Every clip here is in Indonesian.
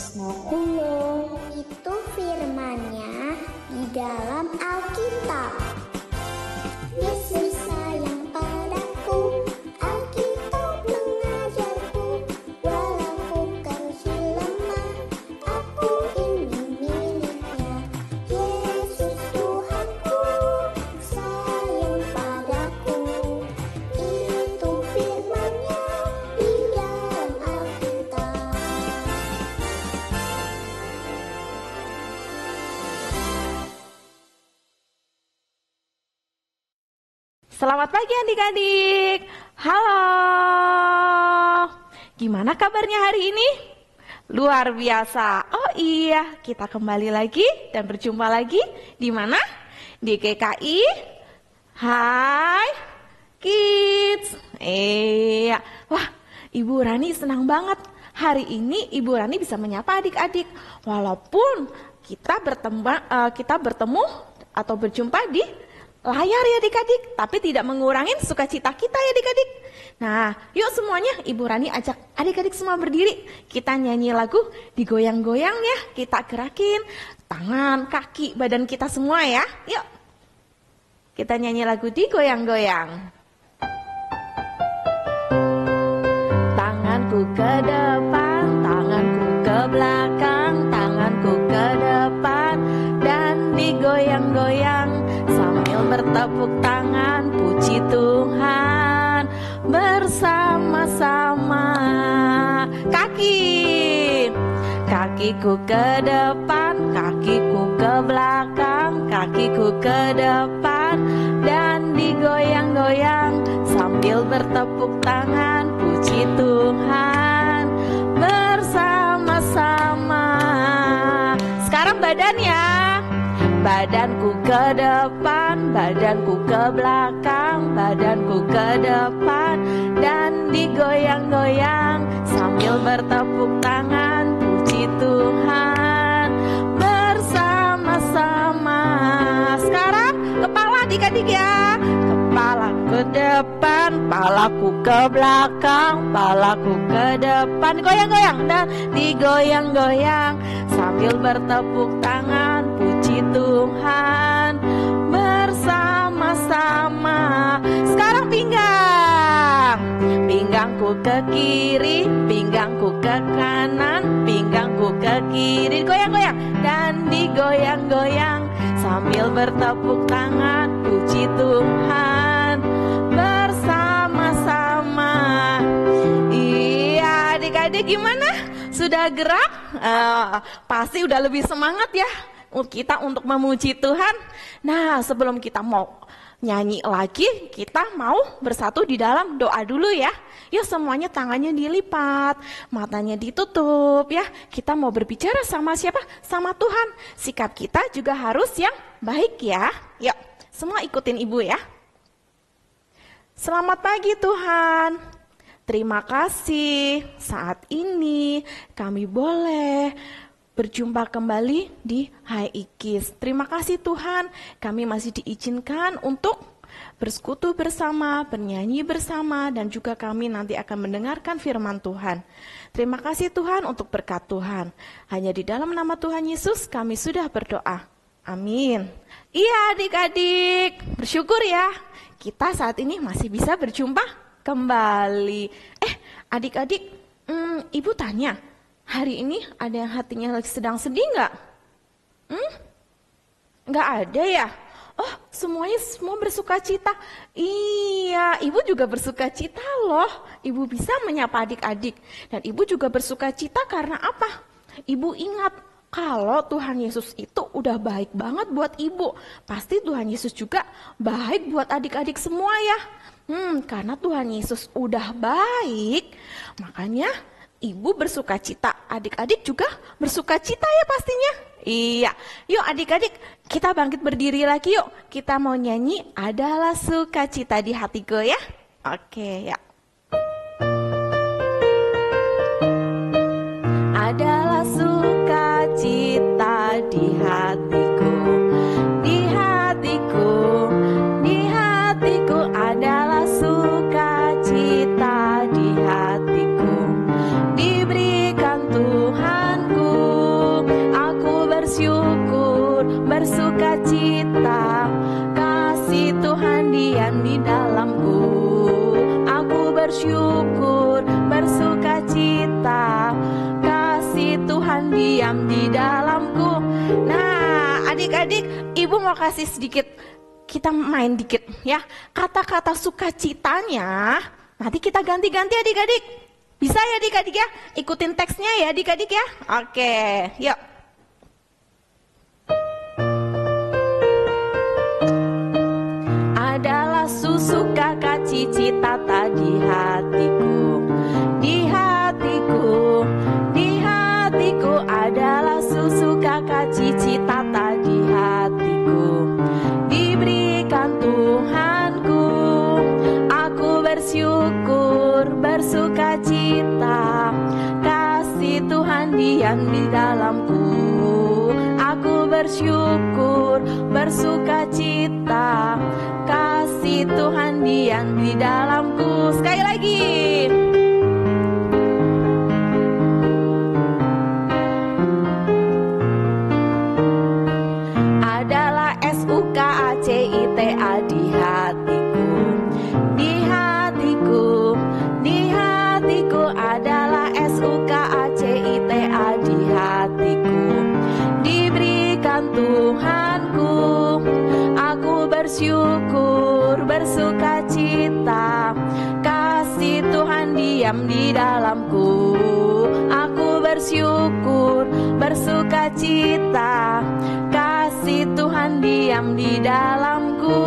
Trisnokulo itu firman-Nya di dalam Alkitab. Yesus sayang padaku, Alkitab mengajarku, walau kecil lemah, aku ingin miliknya. Yesus Tuhanku, sayang padaku, itu firman-Nya di dalam Alkitab. Selamat pagi adik-adik. Halo. Gimana kabarnya hari ini? Luar biasa. Oh iya, kita kembali lagi dan berjumpa lagi di mana? Di GKI. Hai Kids. Iya. Wah, Ibu Rani senang banget. Hari ini Ibu Rani bisa menyapa adik-adik. Walaupun kita bertemu atau berjumpa di layar ya adik-adik, tapi tidak mengurangi sukacita kita ya adik-adik. Nah, yuk semuanya Ibu Rani ajak adik-adik semua berdiri. Kita nyanyi lagu digoyang-goyang ya. Kita gerakin tangan, kaki, badan kita semua ya. Yuk. Kita nyanyi lagu digoyang-goyang. Tanganku ke depan, tanganku ke belakang, tanganku ke depan dan digoyang-goyang. Bertepuk tangan, puji Tuhan bersama-sama. Kakiku ke depan, kakiku ke belakang, kakiku ke depan dan digoyang-goyang sambil bertepuk tangan, puji Tuhan bersama-sama. Sekarang badan ya. Badanku ke depan, badanku ke belakang, badanku ke depan dan digoyang-goyang sambil bertepuk tangan, puji Tuhan bersama-sama. Sekarang kepala adik-adik ya. Kepala ke depan, kepalaku ke belakang, kepalaku ke depan, goyang-goyang dan digoyang-goyang sambil bertepuk tangan, puji Tuhan bersama-sama. Sekarang pinggangku ke kiri, pinggangku ke kanan, pinggangku ke kiri, goyang-goyang dan digoyang-goyang sambil bertepuk tangan, puji Tuhan bersama-sama. Iya adik-adik, gimana? Sudah gerak? Pasti udah lebih semangat ya kita untuk memuji Tuhan. Nah, sebelum kita mau nyanyi lagi, kita mau bersatu di dalam doa dulu ya. Yuk semuanya tangannya dilipat, matanya ditutup ya. Kita mau berbicara sama siapa? Sama Tuhan. Sikap kita juga harus yang baik ya. Yuk, semua ikutin Ibu ya. Selamat pagi Tuhan. Terima kasih saat ini kami boleh berjumpa kembali di Hai Ikis. Terima kasih Tuhan, kami masih diizinkan untuk bersekutu bersama, bernyanyi bersama, dan juga kami nanti akan mendengarkan firman Tuhan. Terima kasih Tuhan untuk berkat Tuhan. Hanya di dalam nama Tuhan Yesus kami sudah berdoa. Amin. Iya adik-adik, bersyukur ya. Kita saat ini masih bisa berjumpa kembali. Adik-adik, Ibu tanya, hari ini ada yang hatinya lagi sedang sedih nggak? Nggak ada ya? Oh, semuanya semua bersuka cita. Iya, Ibu juga bersuka cita loh. Ibu bisa menyapa adik-adik. Dan Ibu juga bersuka cita karena apa? Ibu ingat kalau Tuhan Yesus itu udah baik banget buat Ibu. Pasti Tuhan Yesus juga baik buat adik-adik semua ya. Karena Tuhan Yesus udah baik, makanya Ibu bersuka cita, adik-adik juga bersuka cita ya pastinya. Iya, yuk adik-adik kita bangkit berdiri lagi yuk. Kita mau nyanyi Adalah Sukacita di Hatiku ya. Oke ya. Adalah sukacita di hatiku, di hatiku, di hatiku adalah sukacita di hatiku. Diberikan Tuhanku Ibu mau kasih sedikit, kita main dikit ya. Kata-kata sukacitanya nanti kita ganti-ganti adik-adik. Bisa ya adik-adik ya? Ikutin teksnya ya adik-adik ya. Oke, yuk. Adalah suka cita di hatiku, di hatiku, di hatiku adalah suka cita di hatiku. Diberikan Tuhanku, aku bersyukur, bersuka cita. Kasih Tuhan diam di dalamku, aku bersyukur, bersuka cita. Kasih Tuhan diam di dalamku. Sekali lagi. Adalah SUKACITA di hatiku, di hatiku, di hatiku adalah SUKACITA di hatiku. Diberikan Tuhanku, aku bersyukur, bersuka cita. Kasih Tuhan diam di dalamku, aku bersyukur, bersuka cita. Kasih Tuhan diam di dalamku.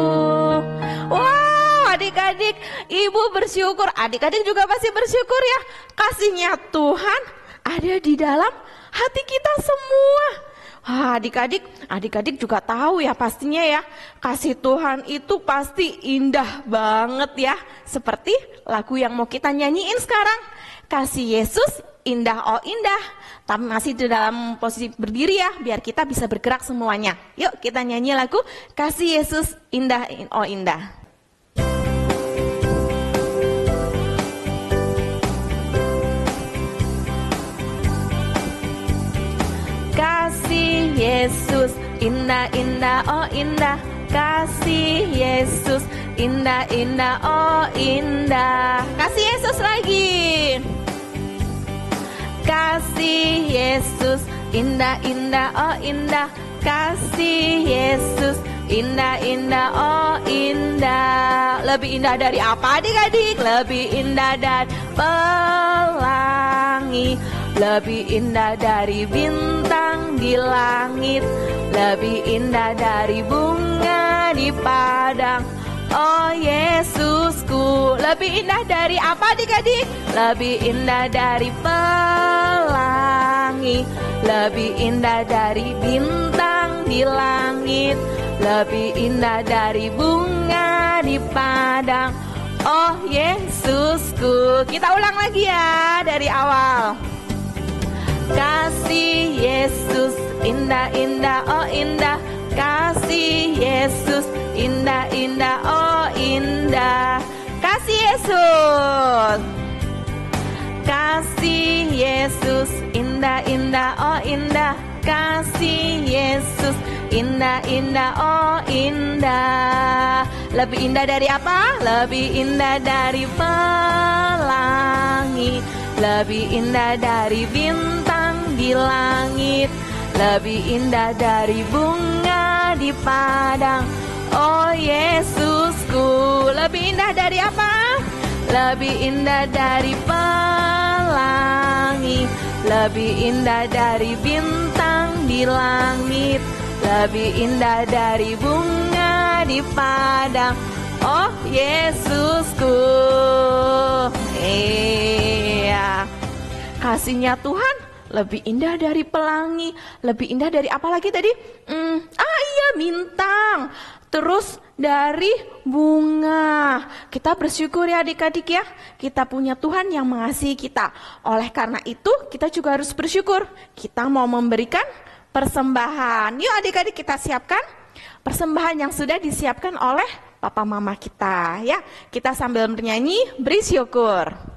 Wow, adik-adik, ibu bersyukur, adik-adik juga pasti bersyukur ya. Kasihnya Tuhan ada di dalam hati kita semua. Wah, adik-adik juga tahu ya pastinya ya, kasih Tuhan itu pasti indah banget ya. Seperti lagu yang mau kita nyanyiin sekarang, kasih Yesus indah oh indah. Tapi masih di dalam posisi berdiri ya, biar kita bisa bergerak semuanya. Yuk kita nyanyi lagu kasih Yesus indah oh indah. Kasih Yesus indah-indah oh indah. Kasih Yesus indah-indah oh indah. Kasih Yesus lagi. Kasih Yesus indah-indah oh indah. Kasih Yesus indah-indah oh indah. Lebih indah dari apa adik-adik? Lebih indah dari pelangi, lebih indah dari bintang di langit, lebih indah dari bunga di padang. Oh Yesusku, lebih indah dari apa adik-adik? Lebih indah dari pelangi, lebih indah dari bintang di langit, lebih indah dari bunga di padang. Oh Yesusku. Kita ulang lagi ya dari awal. Kasih Yesus indah-indah oh indah. Kasih Yesus indah-indah oh indah. Kasih Yesus. Kasih Yesus indah-indah oh indah. Kasih Yesus indah-indah oh indah. Lebih indah dari apa? Lebih indah dari pelangi, lebih indah dari bintang di langit, lebih indah dari bunga di padang. Oh Yesusku. Lebih indah dari apa? Lebih indah dari pelangi, lebih indah dari bintang di langit, lebih indah dari bunga di padang. Oh Yesusku. Iya. Kasihnya Tuhan lebih indah dari pelangi, lebih indah dari apa lagi tadi? Iya, bintang. Terus dari bunga. Kita bersyukur ya adik-adik ya, kita punya Tuhan yang mengasihi kita. Oleh karena itu kita juga harus bersyukur. Kita mau memberikan persembahan. Yuk adik-adik kita siapkan persembahan yang sudah disiapkan oleh papa mama kita ya. Kita sambil bernyanyi beri syukur.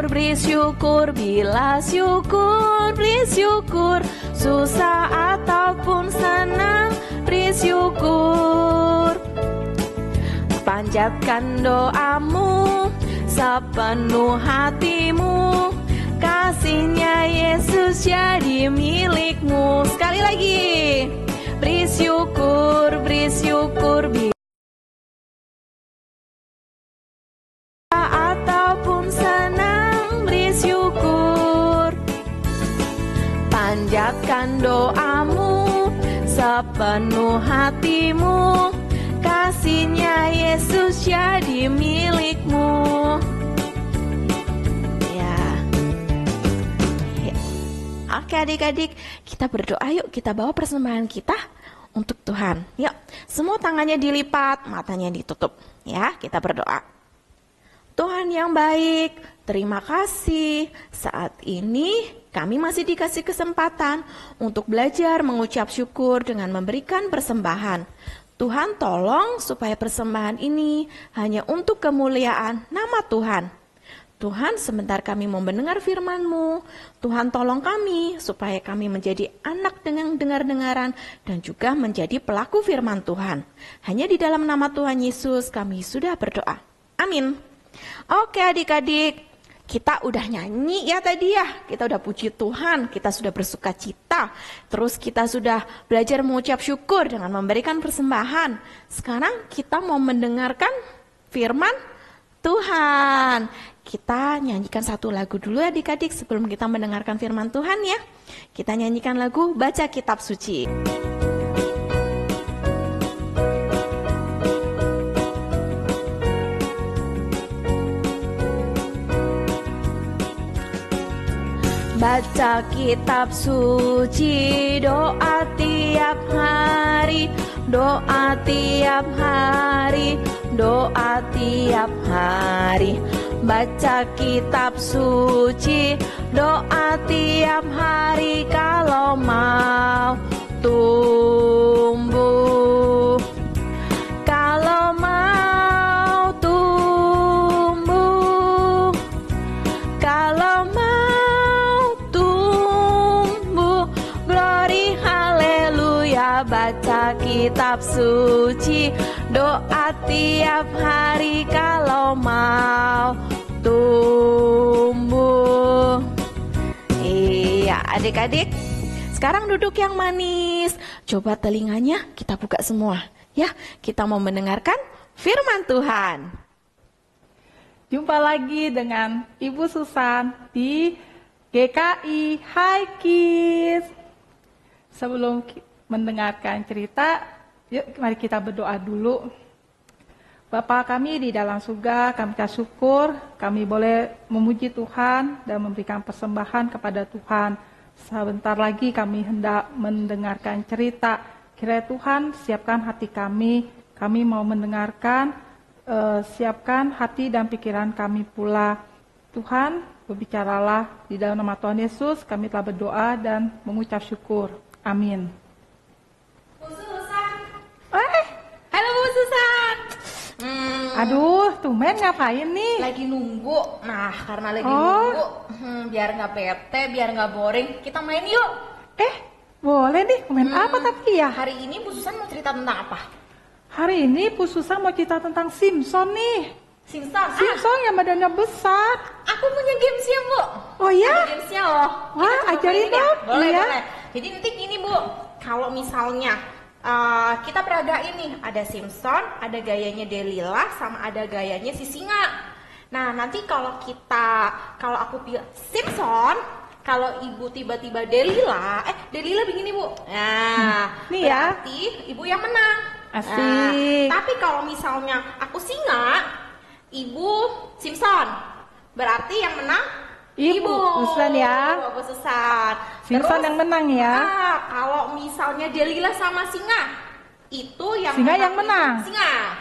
Beri syukur, bila syukur, beri syukur, susah ataupun senang, beri syukur. Panjatkan doamu sepenuh hatimu, kasihnya Yesus jadi milikmu. Sekali lagi, beri syukur ataupun senang, beri syukur. Panjatkan doamu sepenuh hatimu, kasihnya Yesus jadi milikmu. Ya. Oke adik-adik, kita berdoa yuk, kita bawa persembahan kita untuk Tuhan. Yuk, semua tangannya dilipat, matanya ditutup. Ya, kita berdoa. Tuhan yang baik, terima kasih. Saat ini kami masih dikasih kesempatan untuk belajar mengucap syukur dengan memberikan persembahan. Tuhan tolong supaya persembahan ini hanya untuk kemuliaan nama Tuhan. Tuhan, sebentar kami mau mendengar firman-Mu. Tuhan tolong kami supaya kami menjadi anak dengan dengar-dengaran dan juga menjadi pelaku firman Tuhan. Hanya di dalam nama Tuhan Yesus kami sudah berdoa. Amin. Oke adik-adik, kita udah nyanyi ya tadi ya, kita udah puji Tuhan, kita sudah bersuka cita, terus kita sudah belajar mengucap syukur dengan memberikan persembahan. Sekarang kita mau mendengarkan firman Tuhan. Kita nyanyikan satu lagu dulu adik-adik sebelum kita mendengarkan firman Tuhan ya. Kita nyanyikan lagu Baca Kitab Suci. Baca kitab suci, doa tiap hari, doa tiap hari, doa tiap hari. Baca kitab suci, doa tiap hari kalau mau tumbuh. Kalau mau tumbuh, kalau mau baca kitab suci, doa tiap hari kalau mau tumbuh. Iya adik-adik, sekarang duduk yang manis. Coba telinganya kita buka semua. Ya, kita mau mendengarkan firman Tuhan. Jumpa lagi dengan Ibu Susan di GKI Hai Kids. Sebelum mendengarkan cerita, yuk mari kita berdoa dulu. Bapa kami di dalam surga, kami ucap syukur, kami boleh memuji Tuhan dan memberikan persembahan kepada Tuhan. Sebentar lagi kami hendak mendengarkan cerita. Kiranya Tuhan siapkan hati kami mau mendengarkan, siapkan hati dan pikiran kami pula. Tuhan, berbicaralah di dalam nama Tuhan Yesus, kami telah berdoa dan mengucap syukur. Amin. Bu Susan. Halo Bu Susan. Aduh, tumben ngapain nih? Lagi nunggu. Nah, karena lagi nunggu, biar nggak bete, biar nggak boring, kita main yuk. Boleh nih. Main apa tapi ya? Hari ini Bu Susan mau cerita tentang apa? Hari ini Bu Susan mau cerita tentang Simpson nih. Simpson yang badannya besar. Aku punya gamesnya Bu. Oh ya? Ada gamesnya loh. Wah, ajarin dong. Boleh, iya. boleh. Jadi nanti gini Bu, kalau misalnya kita peragain nih, ada Simpson, ada gayanya Delila, sama ada gayanya si singa. Nah nanti kalau aku pilih Simpson, kalau ibu tiba-tiba Delila begini Bu. Nah, nih ya. Berarti ibu yang menang. Asik. Nah, tapi kalau misalnya aku singa, ibu Simpson, berarti yang menang Ibu Susan ya. Ibu Susan. Simpson yang menang ya. Kalau misalnya Delila sama singa, itu yang singa yang menang.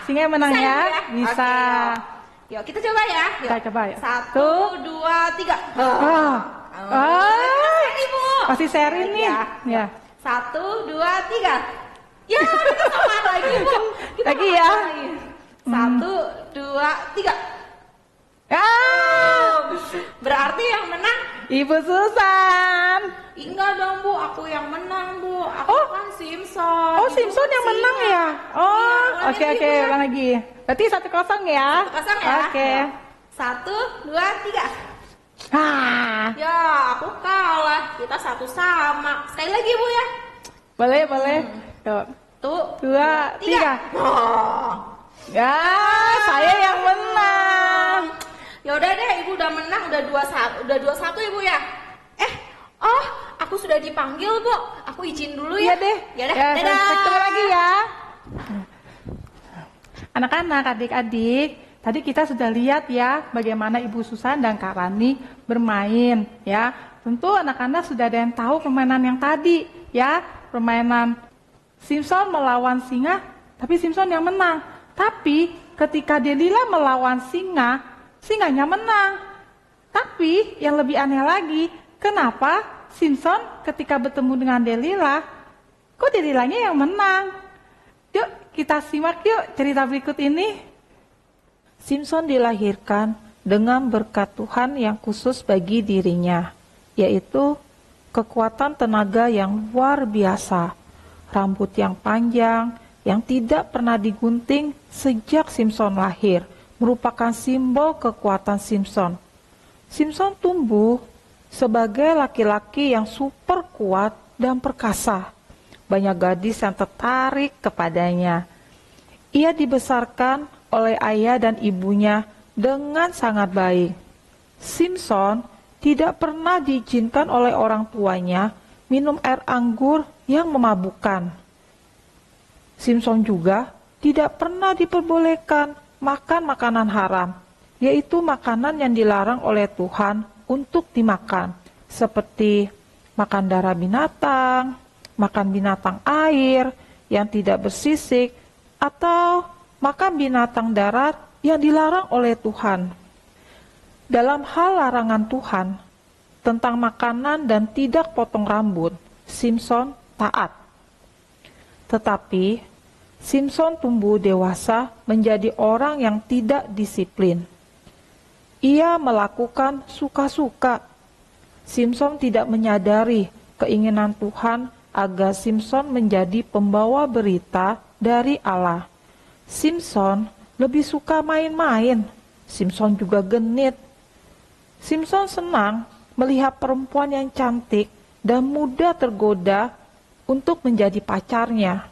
Singa yang menang ya. Bisa. Oke, yuk kita coba ya. Kita coba ya. 1, 2, 3. Ibu. Masih seri nih. Ya. 1, 2, 3. Ya, kita sama lagi Bu. Lagi ya. 1, 2, 3. Berarti yang menang Ibu Susan. Enggak dong Bu, aku yang menang Bu. Aku kan Simpson. Oh, Simpson yang menang ya? Oh, Iya, oke, ulangi, Ibu, ya. ulang lagi. Berarti 1-0 ya? 1-0 ya. Oke. 1, 2, 3. Ah, Aku kalah. Kita 1 sama. Sekali lagi, Bu ya. boleh. Yuk. 1, 2, 3. Oh. Ya, saya yang menang. Ya udah deh, Ibu udah menang, udah 2-1 Ibu ya. Aku sudah dipanggil, Bu. Aku izin dulu ya. Iya deh. Ya deh, Ya, dadah. sampai ketemu lagi ya. Anak-anak, adik-adik, tadi kita sudah lihat ya bagaimana Ibu Susan dan Kak Rani bermain ya. Tentu anak-anak sudah ada yang tahu permainan yang tadi ya. Permainan Simpson melawan singa, tapi Simpson yang menang. Tapi ketika Delila melawan singa, singanya menang. Tapi yang lebih aneh lagi, kenapa Simpson ketika bertemu dengan Delila, kok Delilanya yang menang? Yuk kita simak yuk cerita berikut ini. Simpson dilahirkan dengan berkat Tuhan yang khusus bagi dirinya, yaitu kekuatan tenaga yang luar biasa, rambut yang panjang, yang tidak pernah digunting sejak Simpson lahir, merupakan simbol kekuatan Simpson. Simpson tumbuh sebagai laki-laki yang super kuat dan perkasa. Banyak gadis yang tertarik kepadanya. Ia dibesarkan oleh ayah dan ibunya dengan sangat baik. Simpson tidak pernah diizinkan oleh orang tuanya minum air anggur yang memabukkan. Simpson juga tidak pernah diperbolehkan makan makanan haram, yaitu makanan yang dilarang oleh Tuhan untuk dimakan, seperti makan darah binatang, makan binatang air yang tidak bersisik, atau makan binatang darat yang dilarang oleh Tuhan. Dalam hal larangan Tuhan tentang makanan dan tidak potong rambut, Simpson taat. Tetapi Simpson tumbuh dewasa menjadi orang yang tidak disiplin. Ia melakukan suka-suka. Simpson tidak menyadari keinginan Tuhan agar Simpson menjadi pembawa berita dari Allah. Simpson lebih suka main-main. Simpson juga genit. Simpson senang melihat perempuan yang cantik dan mudah tergoda untuk menjadi pacarnya.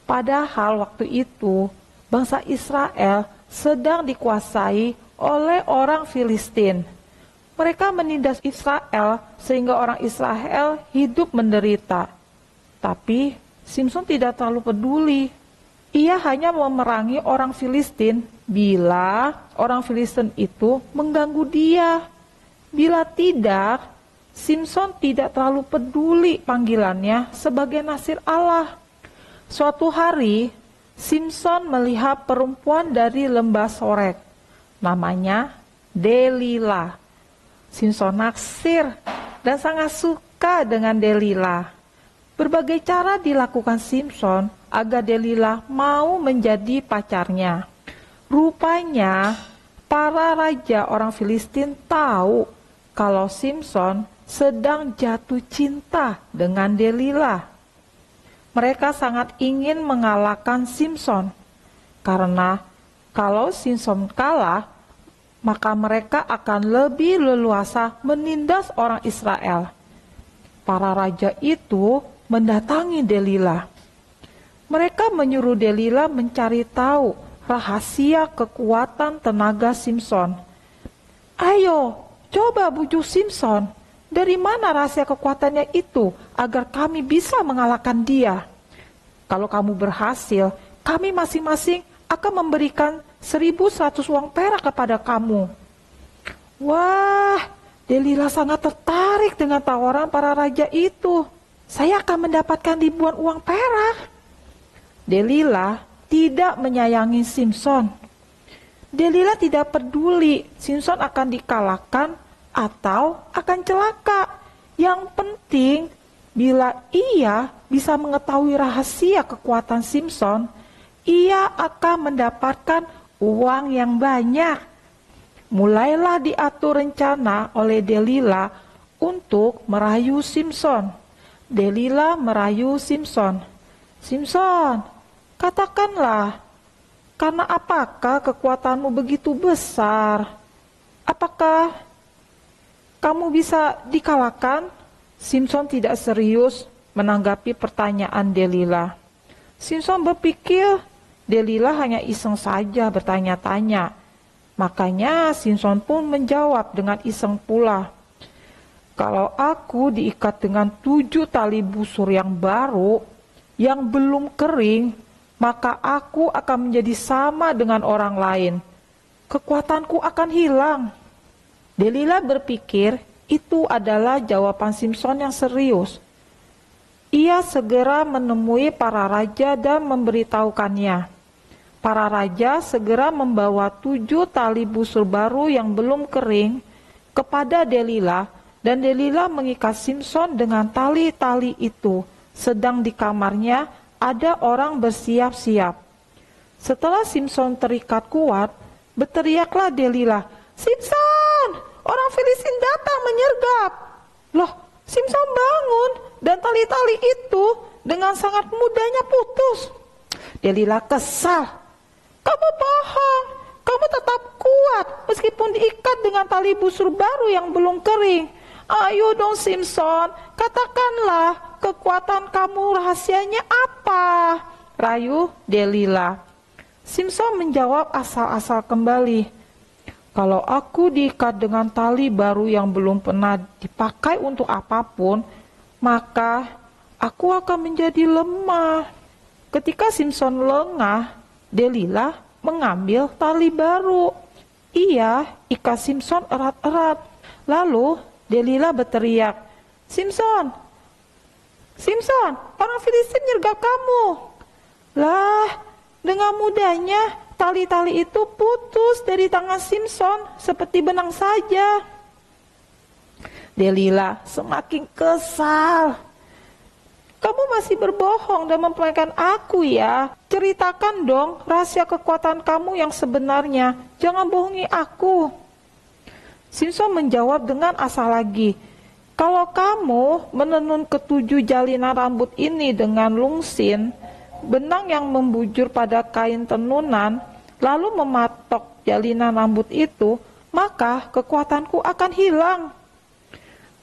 Padahal waktu itu bangsa Israel sedang dikuasai oleh orang Filistin. Mereka menindas Israel sehingga orang Israel hidup menderita. Tapi Simpson tidak terlalu peduli. Ia hanya memerangi orang Filistin bila orang Filistin itu mengganggu dia. Bila tidak, Simpson tidak terlalu peduli panggilannya sebagai nasir Allah. Suatu hari, Simpson melihat perempuan dari lembah Sorek. Namanya Delila. Simpson naksir dan sangat suka dengan Delila. Berbagai cara dilakukan Simpson agar Delila mau menjadi pacarnya. Rupanya, para raja orang Filistin tahu kalau Simpson sedang jatuh cinta dengan Delila. Mereka sangat ingin mengalahkan Simpson, karena kalau Simpson kalah, maka mereka akan lebih leluasa menindas orang Israel. Para raja itu mendatangi Delila. Mereka menyuruh Delila mencari tahu rahasia kekuatan tenaga Simpson. Ayo, coba bujuk Simpson. Dari mana rahasia kekuatannya itu agar kami bisa mengalahkan dia? Kalau kamu berhasil, kami masing-masing akan memberikan 1.100 uang perak kepada kamu. Wah, Delila sangat tertarik dengan tawaran para raja itu. Saya akan mendapatkan ribuan uang perak. Delila tidak menyayangi Simpson. Delila tidak peduli Simpson akan dikalahkan atau akan celaka. Yang penting, bila ia bisa mengetahui rahasia kekuatan Simpson, ia akan mendapatkan uang yang banyak. Mulailah diatur rencana oleh Delila untuk merayu Simpson. Delila merayu Simson. "Simson, katakanlah, karena apakah kekuatanmu begitu besar? Apakah kamu bisa dikalahkan?" Simson tidak serius menanggapi pertanyaan Delila. Simson berpikir Delila hanya iseng saja bertanya-tanya. Makanya Simson pun menjawab dengan iseng pula. "Kalau aku diikat dengan 7 tali busur yang baru, yang belum kering, maka aku akan menjadi sama dengan orang lain. Kekuatanku akan hilang." Delila berpikir itu adalah jawaban Simson yang serius. Ia segera menemui para raja dan memberitahukannya. Para raja segera membawa 7 tali busur baru yang belum kering kepada Delila, dan Delila mengikat Simson dengan tali-tali itu. Sedang di kamarnya ada orang bersiap-siap. Setelah Simson terikat kuat, berteriaklah Delila, "Simson, orang Filistin datang menyergap." Loh, Simson bangun dan tali-tali itu dengan sangat mudahnya putus. Delila kesal. "Kamu bohong, kamu tetap kuat meskipun diikat dengan tali busur baru yang belum kering. Ayo dong Simson, katakanlah kekuatan kamu rahasianya apa?" rayu Delila. Simson menjawab asal-asal kembali, "Kalau aku diikat dengan tali baru yang belum pernah dipakai untuk apapun, maka aku akan menjadi lemah." Ketika Simson lengah, Delila mengambil tali baru. Ia ikat Simson erat-erat. Lalu Delila berteriak, "Simson, Simson, orang Filistin nyergap kamu." Lah, dengan mudahnya tali-tali itu putus dari tangan Simson seperti benang saja. Delila semakin kesal. "Kamu masih berbohong dan mempermainkan aku ya. Ceritakan dong rahasia kekuatan kamu yang sebenarnya. Jangan bohongi aku." Simson menjawab dengan asal lagi, "Kalau kamu menenun ke-7 jalinan rambut ini dengan lungsin, benang yang membujur pada kain tenunan, lalu mematok jalinan rambut itu, maka kekuatanku akan hilang."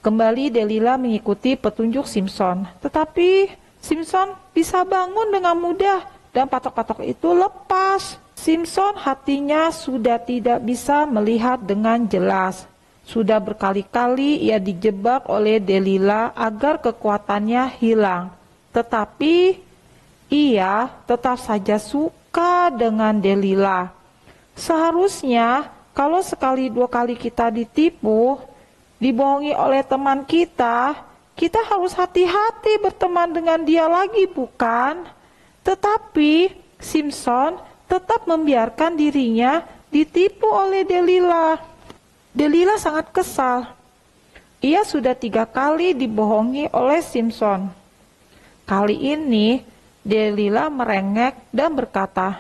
Kembali Delila mengikuti petunjuk Simson, tetapi Simson bisa bangun dengan mudah dan patok-patok itu lepas. Simson hatinya sudah tidak bisa melihat dengan jelas. Sudah berkali-kali ia dijebak oleh Delila agar kekuatannya hilang. Tetapi ia tetap saja suka dengan Delila. Seharusnya kalau sekali 2 kali kita ditipu, dibohongi oleh teman kita, kita harus hati-hati berteman dengan dia lagi, bukan? Tetapi Simson tetap membiarkan dirinya ditipu oleh Delila. Delila sangat kesal. Ia sudah 3 kali dibohongi oleh Simson. Kali ini Delila merengek dan berkata,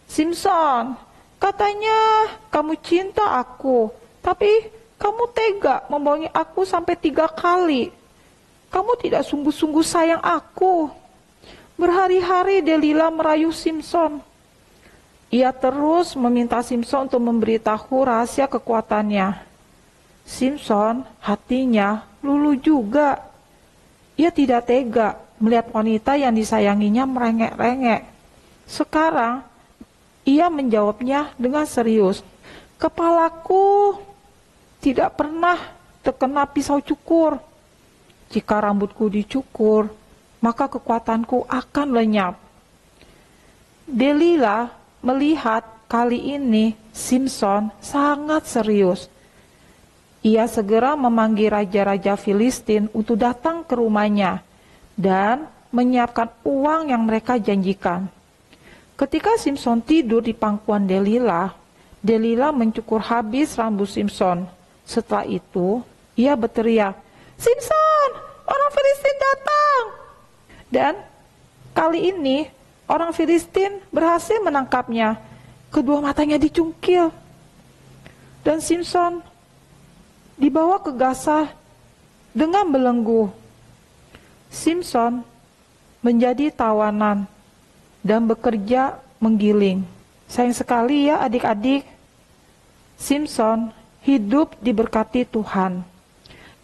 "Simson, katanya kamu cinta aku, tapi kamu tega membohongi aku sampai 3 kali. Kamu tidak sungguh-sungguh sayang aku." Berhari-hari Delila merayu Simson. Ia terus meminta Simson untuk memberitahu rahasia kekuatannya. Simson hatinya luluh juga. Ia tidak tega melihat wanita yang disayanginya merengek-rengek. Sekarang ia menjawabnya dengan serius, "Kepalaku tidak pernah terkena pisau cukur. Jika rambutku dicukur, maka kekuatanku akan lenyap." Delila melihat kali ini Simson sangat serius. Ia segera memanggil raja-raja Filistin untuk datang ke rumahnya dan menyiapkan uang yang mereka janjikan. Ketika Simson tidur di pangkuan Delila, Delila mencukur habis rambut Simson. Setelah itu, ia berteriak, "Simson, orang Filistin datang!" Dan kali ini, orang Filistin berhasil menangkapnya. Kedua matanya dicungkil. Dan Simson dibawa ke Gaza dengan belenggu. Simson menjadi tawanan dan bekerja menggiling. Sayang sekali ya adik-adik, Simson hidup diberkati Tuhan.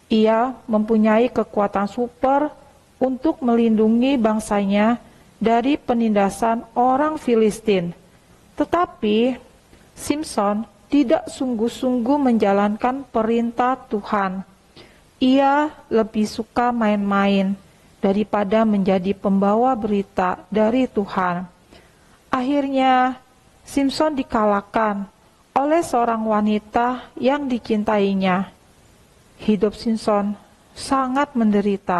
Ia mempunyai kekuatan super untuk melindungi bangsanya dari penindasan orang Filistin. Tetapi Simson tidak sungguh-sungguh menjalankan perintah Tuhan. Ia lebih suka main-main daripada menjadi pembawa berita dari Tuhan. Akhirnya Simson dikalahkan oleh seorang wanita yang dicintainya. Hidup Simson sangat menderita.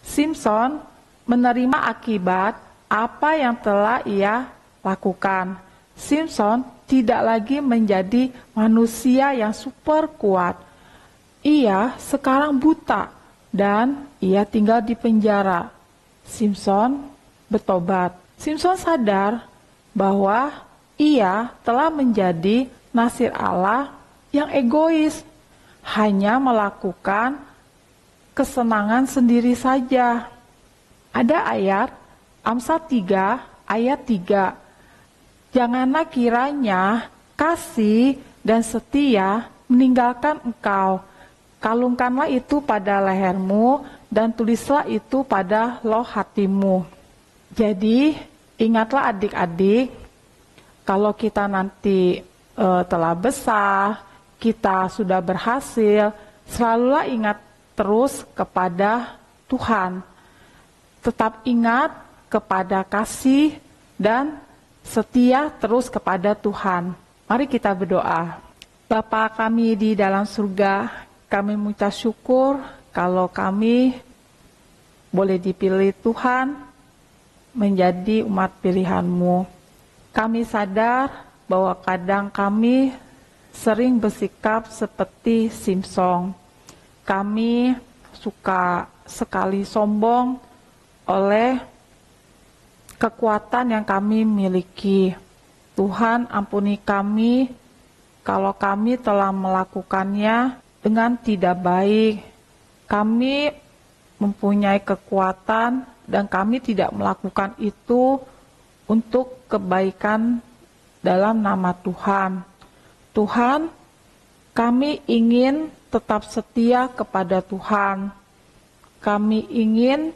Simson menerima akibat apa yang telah ia lakukan. Simson tidak lagi menjadi manusia yang super kuat. Ia sekarang buta dan ia tinggal di penjara. Simson bertobat. Simson sadar bahwa ia telah menjadi nasir Allah yang egois, hanya melakukan kesenangan sendiri saja. Ada ayat Amsal 3 ayat 3. Janganlah kiranya kasih dan setia meninggalkan engkau. Kalungkanlah itu pada lehermu dan tulislah itu pada loh hatimu. Jadi ingatlah adik-adik, kalau kita nanti telah besar, kita sudah berhasil, selalulah ingat terus kepada Tuhan. Tetap ingat kepada kasih dan setia terus kepada Tuhan. Mari kita berdoa. Bapa kami di dalam surga, kami mengucap syukur kalau kami boleh dipilih Tuhan menjadi umat pilihan-Mu. Kami sadar bahwa kadang kami sering bersikap seperti Simson. Kami suka sekali sombong oleh kekuatan yang kami miliki. Tuhan ampuni kami kalau kami telah melakukannya dengan tidak baik. Kami mempunyai kekuatan dan kami tidak melakukan itu untuk kebaikan dalam nama Tuhan. Tuhan, kami ingin tetap setia kepada Tuhan. Kami ingin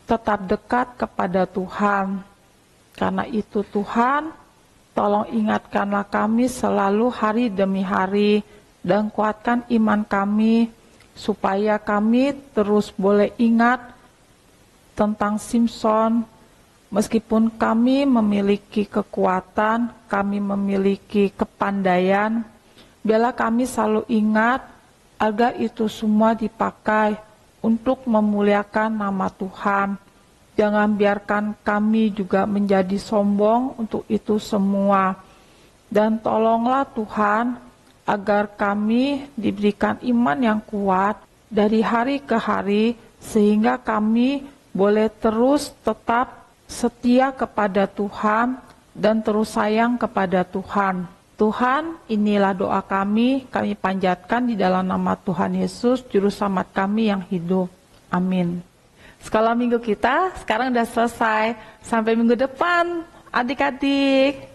tetap dekat kepada Tuhan. Karena itu Tuhan, tolong ingatkanlah kami selalu hari demi hari dan kuatkan iman kami supaya kami terus boleh ingat tentang Simson. Meskipun kami memiliki kekuatan, kami memiliki kepandaian, biarlah kami selalu ingat agar itu semua dipakai untuk memuliakan nama Tuhan. Jangan biarkan kami juga menjadi sombong untuk itu semua. Dan tolonglah Tuhan agar kami diberikan iman yang kuat dari hari ke hari sehingga kami boleh terus tetap setia kepada Tuhan dan terus sayang kepada Tuhan. Tuhan, inilah doa kami panjatkan di dalam nama Tuhan Yesus, Juru Selamat kami yang hidup. Amin. Sekolah minggu kita sekarang sudah selesai. Sampai minggu depan, adik-adik.